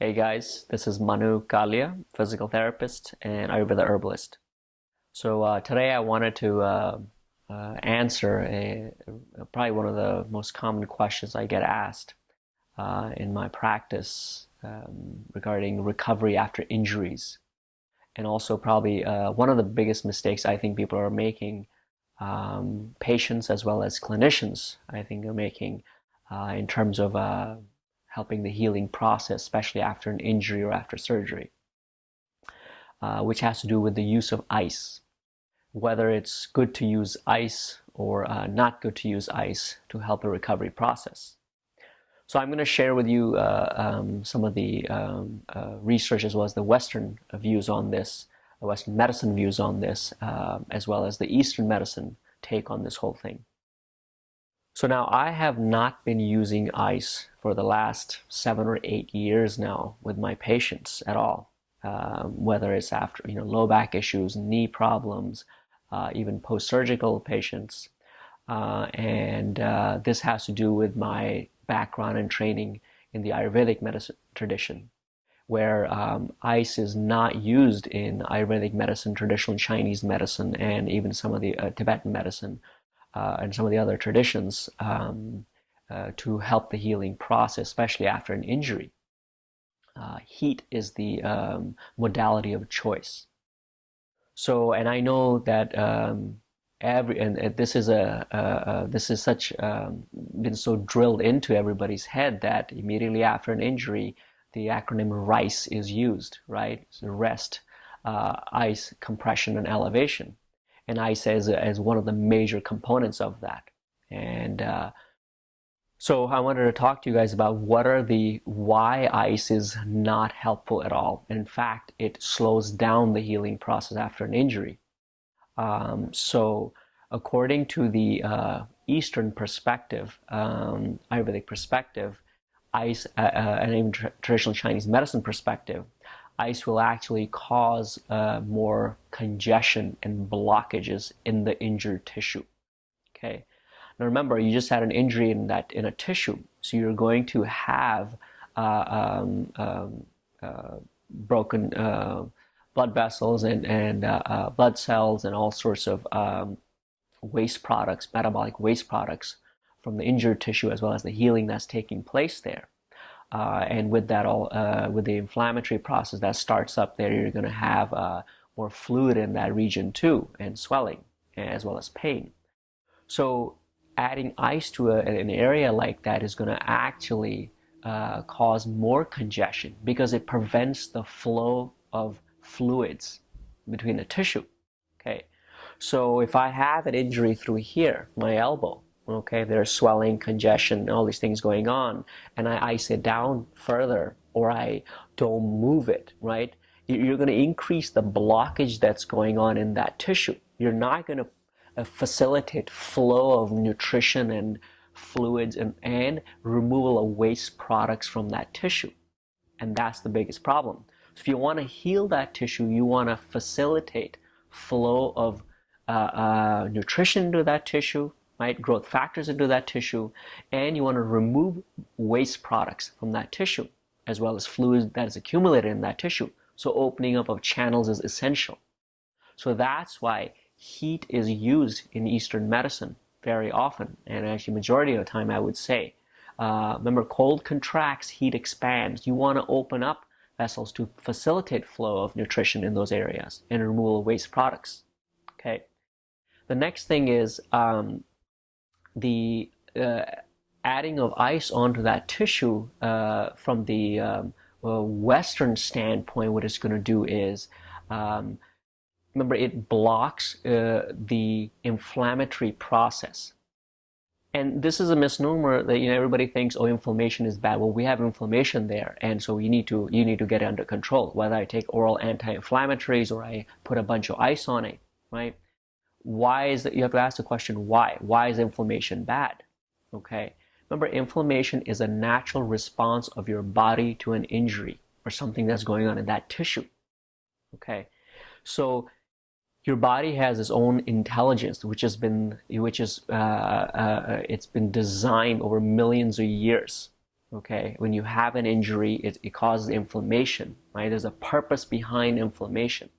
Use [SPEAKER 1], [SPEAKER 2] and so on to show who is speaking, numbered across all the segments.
[SPEAKER 1] Hey guys, this is Manu, Kalia, physical therapist and Ayurveda herbalist. Today I wanted to answer probably one of the most common questions I get asked in my practice regarding recovery after injuries. And also probably one of the biggest mistakes I think people are making, patients as well as clinicians, I think are making in terms of helping the healing process, especially after an injury or after surgery, which has to do with the use of ice, whether it's good to use ice or not good to use ice to help the recovery process. So I'm going to share with you some of the research as well as the Western views on this, Western medicine views on this, as well as the Eastern medicine take on this whole thing. So now I have not been using ice for the last 7 or 8 years now with my patients at all, whether it's after low back issues, knee problems, even post-surgical patients, and this has to do with my background and training in the Ayurvedic medicine tradition, where ice is not used in Ayurvedic medicine, traditional Chinese medicine, and even some of the Tibetan medicine and some of the other traditions to help the healing process, especially after an injury. Heat is the modality of choice. So, and I know that this is such been so drilled into everybody's head that immediately after an injury, the acronym RICE is used, right? So rest, ice, compression, and elevation. And ice as one of the major components of that. And so I wanted to talk to you guys about why ice is not helpful at all. In fact, it slows down the healing process after an injury. So according to the Eastern perspective, Ayurvedic perspective, ice, and even traditional Chinese medicine perspective, ice will actually cause more congestion and blockages in the injured tissue. Okay. Now remember, you just had an injury in a tissue, so you're going to have broken blood vessels and blood cells and all sorts of waste products, metabolic waste products from the injured tissue, as well as the healing that's taking place there. And with that with the inflammatory process that starts up there, you're going to have more fluid in that region too, and swelling, as well as pain. So adding ice to an area like that is going to actually cause more congestion because it prevents the flow of fluids between the tissue. Okay, so if I have an injury through here, my elbow, okay, there's swelling, congestion, all these things going on, and I ice it down further, or I don't move it, right? You're going to increase the blockage that's going on in that tissue. You're not going to facilitate flow of nutrition and fluids and removal of waste products from that tissue. And that's the biggest problem. So if you want to heal that tissue, you want to facilitate flow of nutrition into that tissue, right? Growth factors into that tissue, and you want to remove waste products from that tissue, as well as fluid that is accumulated in that tissue. So opening up of channels is essential. So that's why heat is used in Eastern medicine very often, and actually majority of the time I would say. Remember, cold contracts, heat expands. You want to open up vessels to facilitate flow of nutrition in those areas and removal of waste products. Okay. The next thing is the adding of ice onto that tissue from the Western standpoint. What it's going to do is remember, it blocks the inflammatory process. And this is a misnomer that everybody thinks, oh, inflammation is bad. Well, we have inflammation there, and so you need to get it under control. Whether I take oral anti-inflammatories or I put a bunch of ice on it, right? Why is that? You have to ask the question, why? Why is inflammation bad? Okay. Remember, inflammation is a natural response of your body to an injury or something that's going on in that tissue. Okay. So your body has its own intelligence, it's been designed over millions of years. Okay, when you have an injury, it causes inflammation, right? There's a purpose behind inflammation,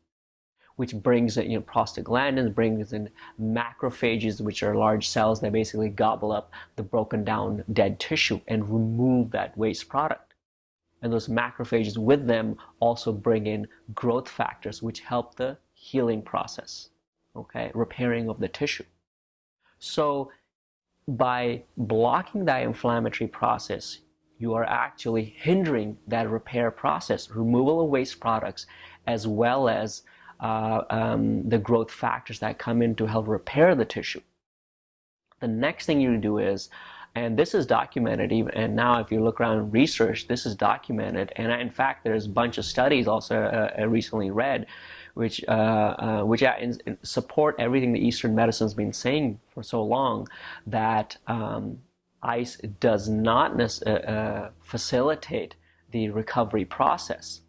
[SPEAKER 1] which brings in, prostaglandins, brings in macrophages, which are large cells that basically gobble up the broken down dead tissue and remove that waste product. And those macrophages with them also bring in growth factors, which help the healing process, okay, repairing of the tissue. So by blocking that inflammatory process, you are actually hindering that repair process, removal of waste products, as well as the growth factors that come in to help repair the tissue. The next thing you do is, and this is documented, and now if you look around research, this is documented, and in fact there's a bunch of studies also I recently read which support everything the Eastern medicine's been saying for so long, that ice does not facilitate the recovery process,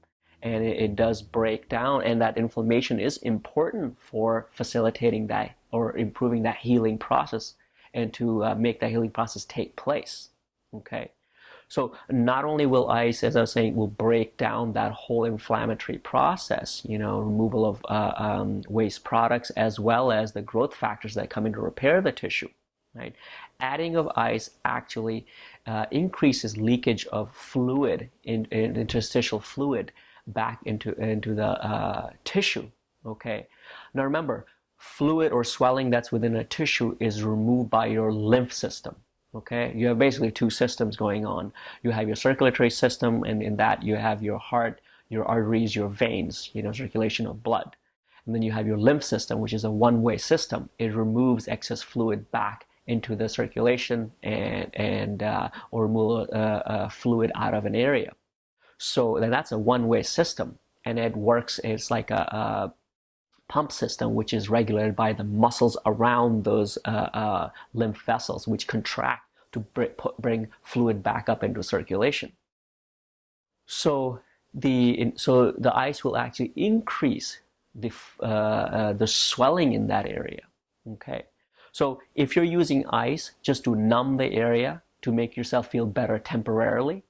[SPEAKER 1] and it does break down, and that inflammation is important for facilitating that or improving that healing process and to make that healing process take place. Okay, so not only will ice, as I was saying, will break down that whole inflammatory process, removal of waste products, as well as the growth factors that come in to repair the tissue, right? Adding of ice actually increases leakage of fluid, interstitial fluid, back into the tissue. Okay, now remember, fluid or swelling that's within a tissue is removed by your lymph system. Okay, you have basically two systems going on. You have your circulatory system, and in that you have your heart, your arteries, your veins, circulation of blood. And then you have your lymph system, which is a one-way system. It removes excess fluid back into the circulation and or remove fluid out of an area. So that's a one-way system, and it works. It's like a pump system, which is regulated by the muscles around those lymph vessels, which contract to bring fluid back up into circulation. So the ice will actually increase the swelling in that area. Okay, so if you're using ice just to numb the area to make yourself feel better temporarily,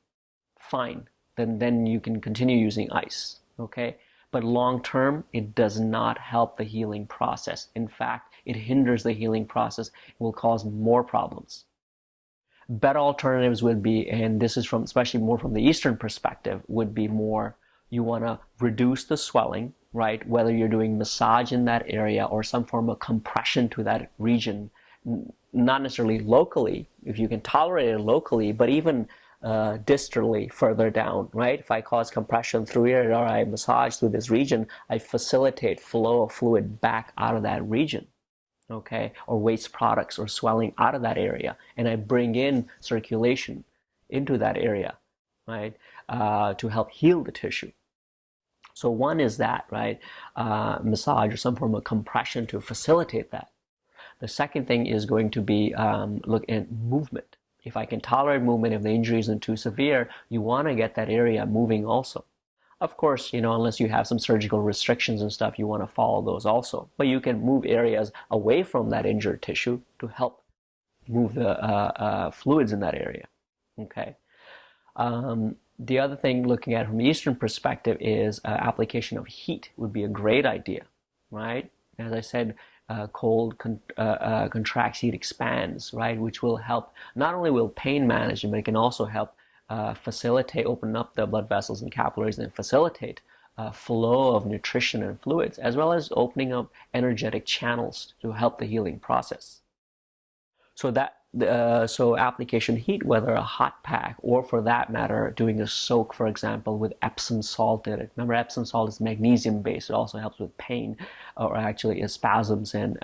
[SPEAKER 1] fine. Then you can continue using ice. Okay. But long term, it does not help the healing process. In fact, it hinders the healing process and will cause more problems. Better alternatives would be, and this is especially more from the Eastern perspective, would be more, you want to reduce the swelling, right? Whether you're doing massage in that area or some form of compression to that region, not necessarily locally, if you can tolerate it locally, but even distally further down, right? If I cause compression through here or I massage through this region, I facilitate flow of fluid back out of that region, okay? Or waste products or swelling out of that area, and I bring in circulation into that area, right? To help heal the tissue. So one is that, right? Massage or some form of compression to facilitate that. The second thing is going to be look at movement. If I can tolerate movement, if the injury isn't too severe, you want to get that area moving also. Of course, unless you have some surgical restrictions and stuff, you want to follow those also. But you can move areas away from that injured tissue to help move the fluids in that area. Okay. The other thing, looking at it from the Eastern perspective, is application of heat would be a great idea, right? As I said, cold contracts, heat expands, right? Which will help, not only will pain management, but it can also help facilitate, open up the blood vessels and capillaries and facilitate flow of nutrition and fluids, as well as opening up energetic channels to help the healing process. So so application heat, whether a hot pack or, for that matter, doing a soak, for example, with Epsom salt in it. Remember, Epsom salt is magnesium based. It also helps with pain, or actually spasms, and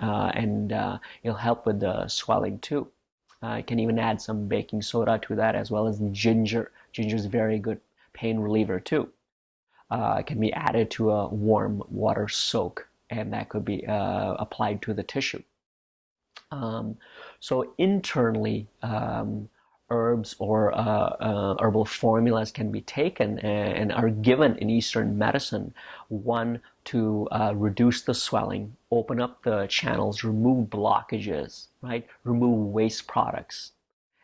[SPEAKER 1] it'll help with the swelling too. You can even add some baking soda to that, as well as ginger. Ginger is a very good pain reliever too. It can be added to a warm water soak, and that could be applied to the tissue. So internally, herbs or herbal formulas can be taken and are given in Eastern medicine. One, to reduce the swelling, open up the channels, remove blockages, right? Remove waste products,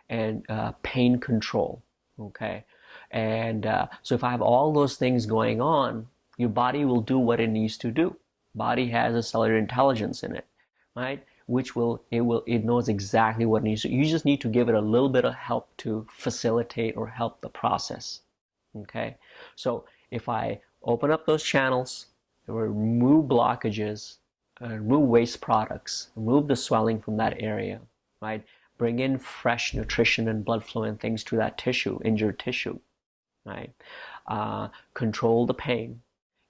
[SPEAKER 1] and pain control, Okay, and so if I have all those things going on, your body will do what it needs to do. Body has a cellular intelligence in it, right? Which it knows exactly what it needs to. You just need to give it a little bit of help to facilitate or help the process. Okay, so if I open up those channels, remove blockages, remove waste products, remove the swelling from that area, right? Bring in fresh nutrition and blood flow and things to that tissue, injured tissue, right? Control the pain,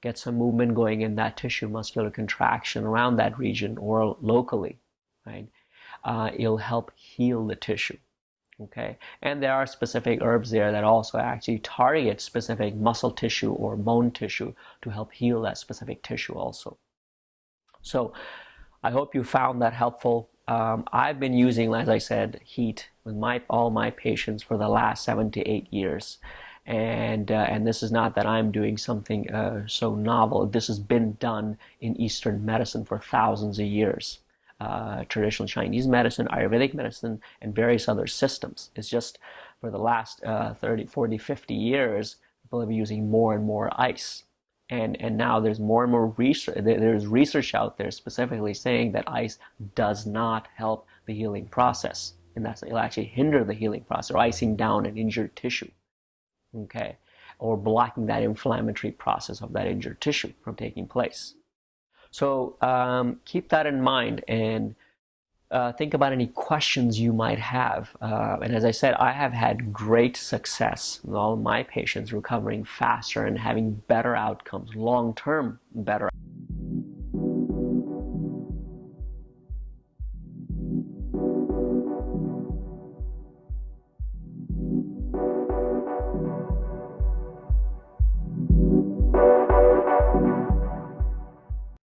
[SPEAKER 1] get some movement going in that tissue, muscular contraction around that region or locally, right? It'll help heal the tissue. Okay, and there are specific herbs there that also actually target specific muscle tissue or bone tissue to help heal that specific tissue also. So I hope you found that helpful. I've been using, as I said, heat with all my patients for the last 7 to 8 years, and this is not that I'm doing something so novel. This has been done in Eastern medicine for thousands of years. Traditional Chinese medicine, Ayurvedic medicine, and various other systems. It's just for the last 30, 40, 50 years, people have been using more and more ice. And now there's more and more research. There's research out there specifically saying that ice does not help the healing process, and that it'll actually hinder the healing process, or icing down an injured tissue, okay, or blocking that inflammatory process of that injured tissue from taking place. So keep that in mind and think about any questions you might have. And as I said, I have had great success with all of my patients recovering faster and having better outcomes, long-term better outcomes.